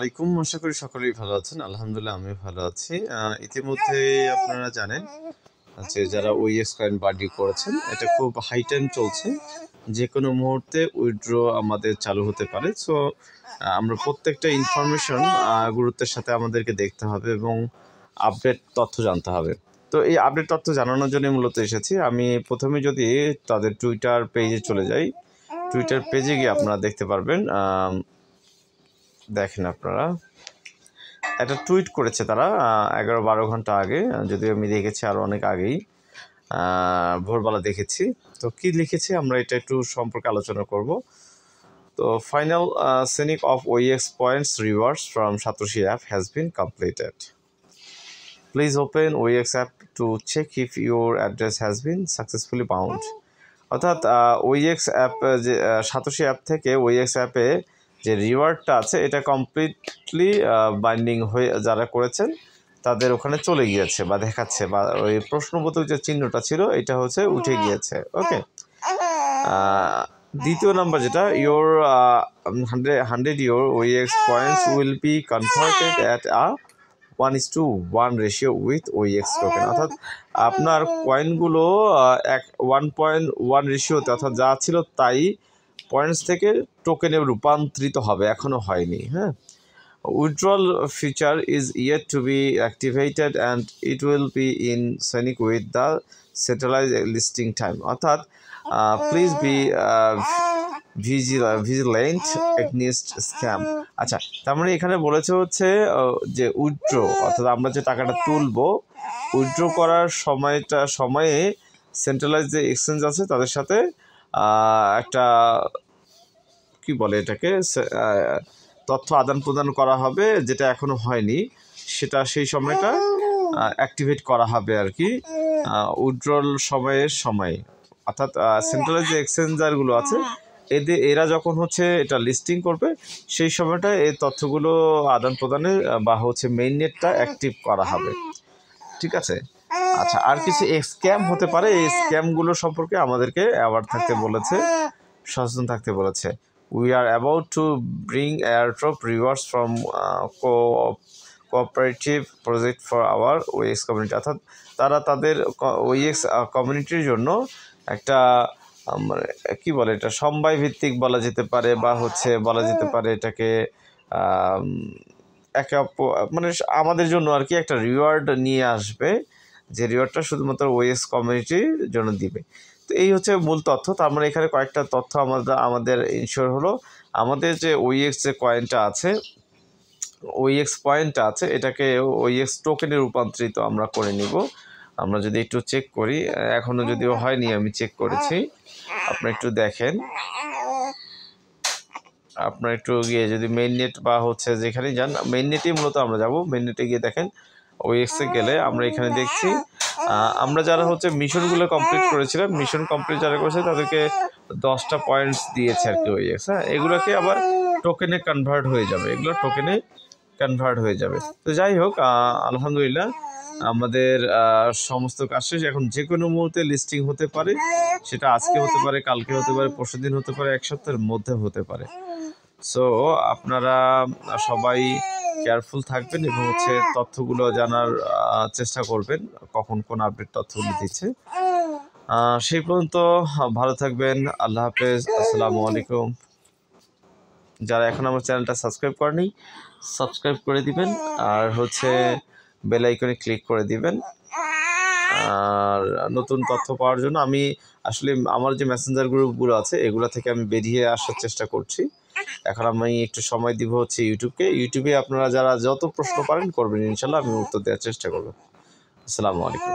আলাইকুম, আশা করি সকলেই ভালো আছেন। আলহামদুলিল্লাহ আমি ভালো আছি। ইতিমধ্যে আপনারা জানেন যে যারা ওইএক্স কয়েন বাডি করেছেন, এটা খুব হাই টাইম চলছে। যে কোনো মুহূর্তে উইথড্র আমাদের চালু হতে পারে। সো আমরা প্রত্যেকটা ইনফরমেশন গুরুত্বের সাথে আমাদেরকে দেখতে হবে এবং আপডেট তথ্য জানতে হবে। তো এই আপডেট তথ্য জানানোর জন্য মূলত এসেছি। আমি প্রথমে যদি তাদের টুইটার পেজে চলে যাই, টুইটার পেজে গিয়ে আপনারা দেখতে পারবেন। দেখেন আপনারা একটা টুইট করেছে তারা 11-12 ঘন্টা আগে, যদিও আমি দেখেছি আরও অনেক আগেই, ভোরবেলা দেখেছি। তো কি লিখেছে আমরা এটা একটু সম্পর্কে আলোচনা করব। তো ফাইনাল সেনিক of OEX points rewards from Satoshi app has been completed. Please open OEX app to check if your address has been successfully bound. অর্থাৎ ওইএক্স অ্যাপ যে সাতোশি অ্যাপ থেকে ওইএক্স অ্যাপে যে রিওয়ার্ডটা আছে এটা কমপ্লিটলি বাইন্ডিং হয়ে যারা করেছেন তাদের ওখানে চলে গিয়েছে বা দেখাচ্ছে, বা ওই প্রশ্নবোধক যে চিহ্নটা ছিল এটা হচ্ছে উঠে গিয়েছে। ওকে, দ্বিতীয় নাম্বার যেটা, your 100 your OEX points will be converted at 1:1 ratio with OEX token. অর্থাৎ আপনার কয়েনগুলো 1:1 রেশিওতে, অর্থাৎ যা ছিল তাই পয়েন্টস থেকে টোকেনে রূপান্তরিত হবে, এখনও হয়নি। হ্যাঁ, withdrawal feature is yet to be activated and it will be in sync with the centralise listing time. অর্থাৎ please be vigilant against scam. আচ্ছা, তার মানে এখানে বলেছে হচ্ছে যে উইথড্র, অর্থাৎ আমরা যে টাকাটা তুলবো, উইথড্র করার সময়ে সেন্ট্রালাইজ যে এক্সচেঞ্জ আছে তাদের সাথে একটা কি বলে এটাকে তথ্য আদান প্রদান করা হবে, যেটা এখনো হয়নি, সেটা সেই সময়টা অ্যাক্টিভেট করা হবে আর কি, উইথড্রল সময়ে। অর্থাৎ সেন্ট্রালাইজ যে এক্সচেঞ্জারগুলো আছে এরা যখন হচ্ছে এটা লিস্টিং করবে সেই সময়টা এই তথ্যগুলো আদান প্রদানের বা হচ্ছে মেইন নেটটা অ্যাক্টিভ করা হবে। ঠিক আছে। আচ্ছা, আর কিছু স্ক্যাম হতে পারে, এই স্ক্যামগুলো সম্পর্কে আমাদেরকে অ্যাওয়ার থাকতে বলেছে, সচেতন থাকতে বলেছে। We are about to bring airdrop rewards from cooperative project for our OEX community. অর্থাৎ তারা তাদের ওইএক্স কমিউনিটির জন্য একটা মানে কী বলে, এটা সমবায় ভিত্তিক বলা যেতে পারে, বা হচ্ছে বলা যেতে পারে এটাকে মানে আমাদের জন্য আর কি একটা রিওয়ার্ড নিয়ে আসবে, যে রিওয়ার্ডটা শুধুমাত্র ওইএক্স কমিউনিটির জন্য দিবে। তো এই হচ্ছে মূল তথ্য। তার মানে এখানে কয়েকটা তথ্য আমাদের ইনশিওর হলো। আমাদের যে ওইএক্স যে কয়েনটা আছে, ওইএক্স পয়েন্টটা আছে, এটাকে ওইএক্স টোকেনে রূপান্তরিত আমরা করে নিব। আমরা যদি একটু চেক করি, এখনও যদিও হয়নি, আমি চেক করেছি, আপনারা একটু দেখেন। আপনার একটু গিয়ে যদি মেইন নেট বা হচ্ছে যেখানেই যান, মেইন নেটেই মূলত আমরা যাব। মেইন নেটে গিয়ে দেখেন, ওইএক্সে গেলে আমরা এখানে দেখছি আমরা যারা হচ্ছে মিশনগুলো কমপ্লিট করেছিলাম, মিশন কমপ্লিট যারা করেছে তাদেরকে 10টা পয়েন্টস দিয়েছে আর কি ওইএক্স। হ্যাঁ, এগুলোকে আবার টোকেনে কনভার্ট হয়ে যাবে, এগুলো টোকেনে কনভার্ট হয়ে যাবে। তো যাই হোক, আলহামদুলিল্লাহ আমাদের সমস্ত কাজ শেষ। এখন যে কোনো মুহূর্তে লিস্টিং হতে পারে, সেটা আজকে হতে পারে, কালকে হতে পারে, পরশুদিন হতে পারে, এক সপ্তাহের মধ্যে হতে পারে। সো আপনারা সবাই কেয়ারফুল থাকবেন এবং হচ্ছে তথ্যগুলো জানার চেষ্টা করবেন কখন কোন আপডেট তথ্যগুলো দিচ্ছে। সেই পর্যন্ত ভালো থাকবেন। আল্লাহ হাফেজ, আসসালামু আলাইকুম। যারা এখন আমার চ্যানেলটা সাবস্ক্রাইব করেনি, সাবস্ক্রাইব করে দিবেন, আর হচ্ছে বেল আইকনে ক্লিক করে দিবেন। আর নতুন তথ্য পাওয়ার জন্য আমি আসলে আমার যে মেসেঞ্জার গ্রুপগুলো আছে এগুলো থেকে আমি বেরিয়ে আসার চেষ্টা করছি। এখন আমি একটু সময় দিব হচ্ছে ইউটিউবে আপনারা যারা যত প্রশ্ন পারেন করবেন, ইনশাল্লাহ আমি উত্তর দেওয়ার চেষ্টা করব। আসসালামু আলাইকুম।